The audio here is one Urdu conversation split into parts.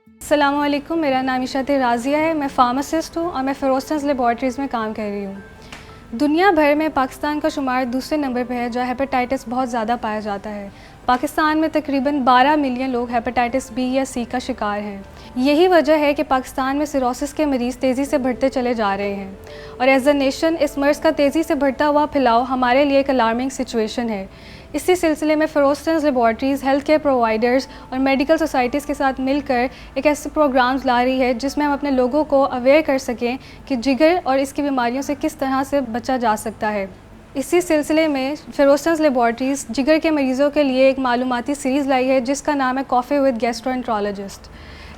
السلام علیکم، میرا نام عشاء رازیہ ہے، میں فارماسسٹ ہوں اور میں فیروزٹنز لیبارٹریز میں کام کر رہی ہوں۔ دنیا بھر میں پاکستان کا شمار دوسرے نمبر پہ ہے جہاں ہیپاٹائٹس بہت زیادہ پایا جاتا ہے۔ پاکستان میں تقریباً 12 ملین لوگ ہیپاٹائٹس بی یا سی کا شکار ہیں۔ یہی وجہ ہے کہ پاکستان میں سیروسس کے مریض تیزی سے بڑھتے چلے جا رہے ہیں، اور ایز اے نیشن اس مرض کا تیزی سے بڑھتا ہوا پھیلاؤ ہمارے لیے ایک الارمنگ سچویشن ہے۔ اسی سلسلے میں فیروزٹنز لیبارٹریز ہیلتھ کیئر پرووائڈرز اور میڈیکل سوسائٹیز کے ساتھ مل کر ایک ایسے پروگرامز لا رہی ہے جس میں ہم اپنے لوگوں کو اویئر کر سکیں کہ جگر اور اس کی بیماریوں سے کس طرح سے بچا جا سکتا ہے۔ اسی سلسلے میں فیروزٹنز لیبارٹریز جگر کے مریضوں کے لیے ایک معلوماتی سیریز لائی ہے جس کا نام ہے کافی ود گیسٹرونٹرولوجسٹ۔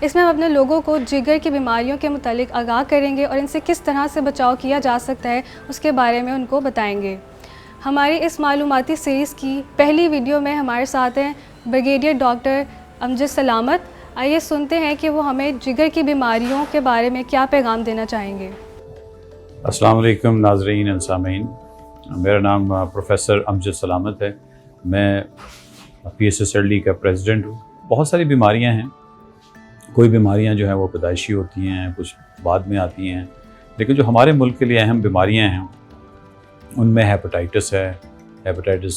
اس میں ہم اپنے لوگوں کو جگر کی بیماریوں کے متعلق آگاہ کریں گے اور ان سے کس طرح سے بچاؤ کیا جا سکتا ہے اس کے بارے میں ان کو بتائیں گے۔ ہماری اس معلوماتی سیریز کی پہلی ویڈیو میں ہمارے ساتھ ہیں بریگیڈیئر ڈاکٹر امجد سلامت۔ آئیے سنتے ہیں کہ وہ ہمیں جگر کی بیماریوں کے بارے میں کیا پیغام دینا چاہیں گے۔ السلام علیکم ناظرین اور سامعین، میرا نام پروفیسر امجد سلامت ہے۔ میں P S S L D کا پریزیڈنٹ ہوں۔ بہت ساری بیماریاں ہیں، کوئی بیماریاں جو ہیں وہ پیدائشی ہوتی ہیں، کچھ بعد میں آتی ہیں، لیکن جو ہمارے ملک کے لیے اہم بیماریاں ہیں ان میں ہیپاٹائٹس ہے۔ ہیپاٹائٹس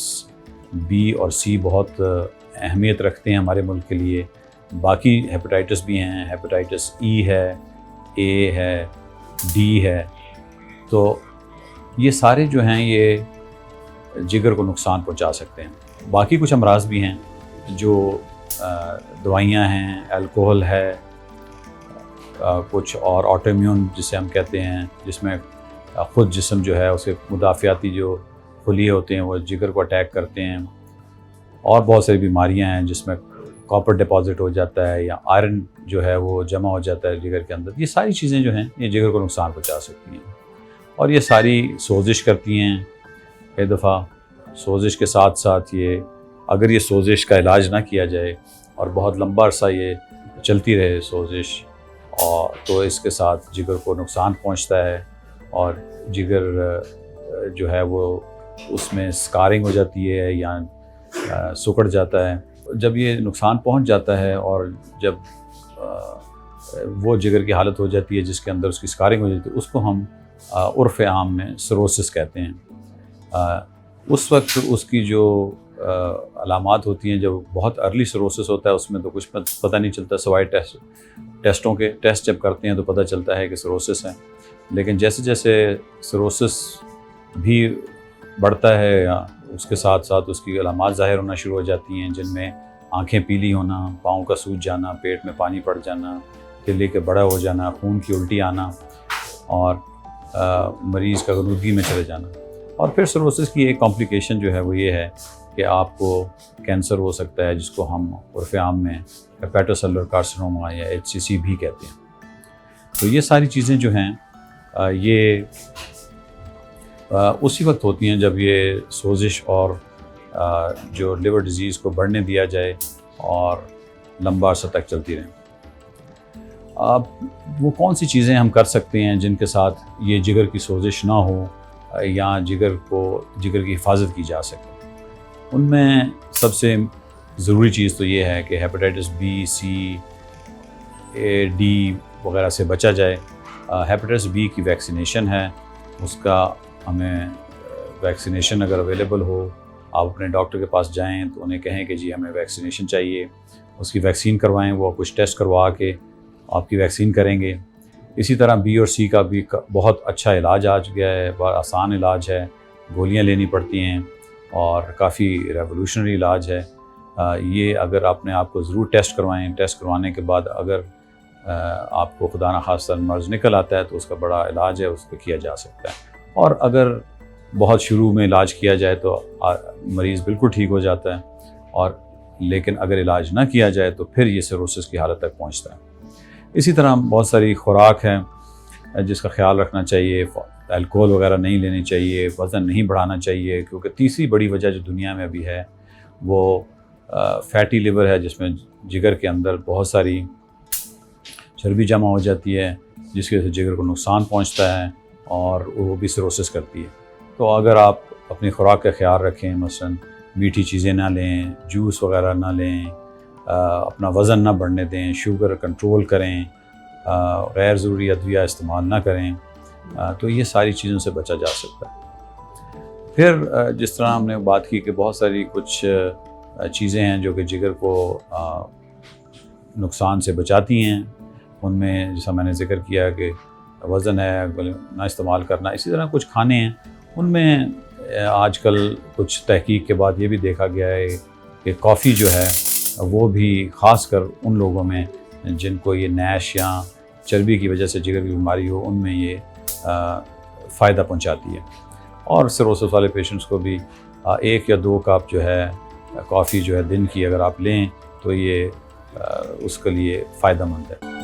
بی اور سی بہت اہمیت رکھتے ہیں ہمارے ملک کے لیے۔ باقی ہیپاٹائٹس بھی ہیں، ہیپاٹائٹس ای ہے، اے ہے، ڈی ہے۔ تو یہ سارے جو ہیں یہ جگر کو نقصان پہنچا سکتے ہیں۔ باقی کچھ امراض بھی ہیں جو دوائیاں ہیں، الکوہل ہے، کچھ اور آٹو امیون جسے ہم کہتے ہیں، جس میں خود جسم جو ہے اس کے مدافعاتی جو خلیے ہوتے ہیں وہ جگر کو اٹیک کرتے ہیں، اور بہت ساری بیماریاں ہیں جس میں کاپر ڈپازٹ ہو جاتا ہے یا آئرن جو ہے وہ جمع ہو جاتا ہے جگر کے اندر۔ یہ ساری چیزیں جو ہیں یہ جگر کو نقصان پہنچا سکتی ہیں، اور یہ ساری سوزش کرتی ہیں۔ کئی دفعہ سوزش کے ساتھ ساتھ یہ اگر یہ سوزش کا علاج نہ کیا جائے اور بہت لمبا عرصہ یہ چلتی رہے سوزش، اور تو اس کے ساتھ جگر کو نقصان پہنچتا ہے، اور جگر جو ہے وہ اس میں سکارنگ ہو جاتی ہے یا سکڑ جاتا ہے۔ جب یہ نقصان پہنچ جاتا ہے اور جب وہ جگر کی حالت ہو جاتی ہے جس کے اندر اس کی سکارنگ ہو جاتی ہے، اس کو ہم عرف عام میں سروسس کہتے ہیں۔ اس وقت اس کی جو علامات ہوتی ہیں، جب بہت ارلی سروسس ہوتا ہے اس میں تو کچھ پتہ نہیں چلتا، سوائے ٹیسٹوں کے ٹیسٹ جب کرتے ہیں تو پتہ چلتا ہے کہ سروسس ہے۔ لیکن جیسے جیسے سروسس بھی بڑھتا ہے، اس کے ساتھ ساتھ اس کی علامات ظاہر ہونا شروع ہو جاتی ہیں، جن میں آنکھیں پیلی ہونا، پاؤں کا سوج جانا، پیٹ میں پانی پڑ جانا، تلے کے بڑا ہو جانا، خون کی الٹی آنا، اور مریض کا غنودگی میں چلے جانا۔ اور پھر سروسس کی ایک کمپلیکیشن جو ہے وہ یہ ہے کہ آپ کو کینسر ہو سکتا ہے، جس کو ہم عرف عام میں ہیپیٹوسیلولر کارسینوما یا HCC بھی کہتے ہیں۔ تو یہ ساری چیزیں جو ہیں یہ اسی وقت ہوتی ہیں جب یہ سوزش اور جو لیور ڈیزیز کو بڑھنے دیا جائے اور لمبا عرصہ تک چلتی رہیں۔ اب وہ کون سی چیزیں ہم کر سکتے ہیں جن کے ساتھ یہ جگر کی سوزش نہ ہو یا جگر کی حفاظت کی جا سکے؟ ان میں سب سے ضروری چیز تو یہ ہے کہ hepatitis B, C, A, D وغیرہ سے بچا جائے۔ ہیپاٹائٹس بی کی ویکسینیشن ہے، اس کا ہمیں ویکسینیشن اگر اویلیبل ہو، آپ اپنے ڈاکٹر کے پاس جائیں تو انہیں کہیں کہ جی ہمیں ویکسینیشن چاہیے، اس کی ویکسین کروائیں، وہ کچھ ٹیسٹ کروا کے آپ کی ویکسین کریں گے۔ اسی طرح بی اور سی کا بھی بہت اچھا علاج آ گیا ہے، بہت آسان علاج ہے، گولیاں لینی پڑتی ہیں اور کافی ریولوشنری علاج ہے۔ یہ اگر آپ کو ضرور ٹیسٹ کروائیں، ٹیسٹ کروانے کے بعد اگر آپ کو خدا نخواستہ مرض نکل آتا ہے تو اس کا بڑا علاج ہے، اس کو کیا جا سکتا ہے۔ اور اگر بہت شروع میں علاج کیا جائے تو مریض بالکل ٹھیک ہو جاتا ہے، اور لیکن اگر علاج نہ کیا جائے تو پھر یہ سیروسس کی حالت تک پہنچتا ہے۔ اسی طرح بہت ساری خوراک ہیں جس کا خیال رکھنا چاہیے، الکوہل وغیرہ نہیں لینی چاہیے، وزن نہیں بڑھانا چاہیے، کیونکہ تیسری بڑی وجہ جو دنیا میں ابھی ہے وہ فیٹی لیور ہے، جس میں جگر کے اندر بہت ساری چربی جمع ہو جاتی ہے، جس کی وجہ سے جگر کو نقصان پہنچتا ہے اور وہ بھی سیروسس کرتی ہے۔ تو اگر آپ اپنی خوراک کا خیال رکھیں، مثلا میٹھی چیزیں نہ لیں، جوس وغیرہ نہ لیں، اپنا وزن نہ بڑھنے دیں، شوگر کنٹرول کریں، غیر ضروری ادویہ استعمال نہ کریں، تو یہ ساری چیزوں سے بچا جا سکتا ہے۔ پھر جس طرح ہم نے بات کی کہ بہت ساری کچھ چیزیں ہیں جو کہ جگر کو نقصان سے بچاتی ہیں، ان میں جیسا میں نے ذکر کیا کہ وزن ہے نہ استعمال کرنا، اسی طرح کچھ کھانے ہیں ان میں آج کل کچھ تحقیق کے بعد یہ بھی دیکھا گیا ہے کہ کافی جو ہے وہ بھی خاص کر ان لوگوں میں جن کو یہ نیش یا چربی کی وجہ سے جگر کی بیماری ہو، ان میں یہ فائدہ پہنچاتی ہے۔ اور سروسس والے پیشنٹس کو بھی 1 یا 2 کپ جو ہے کافی جو ہے دن کی اگر آپ لیں تو یہ اس کے لیے فائدہ مند ہے۔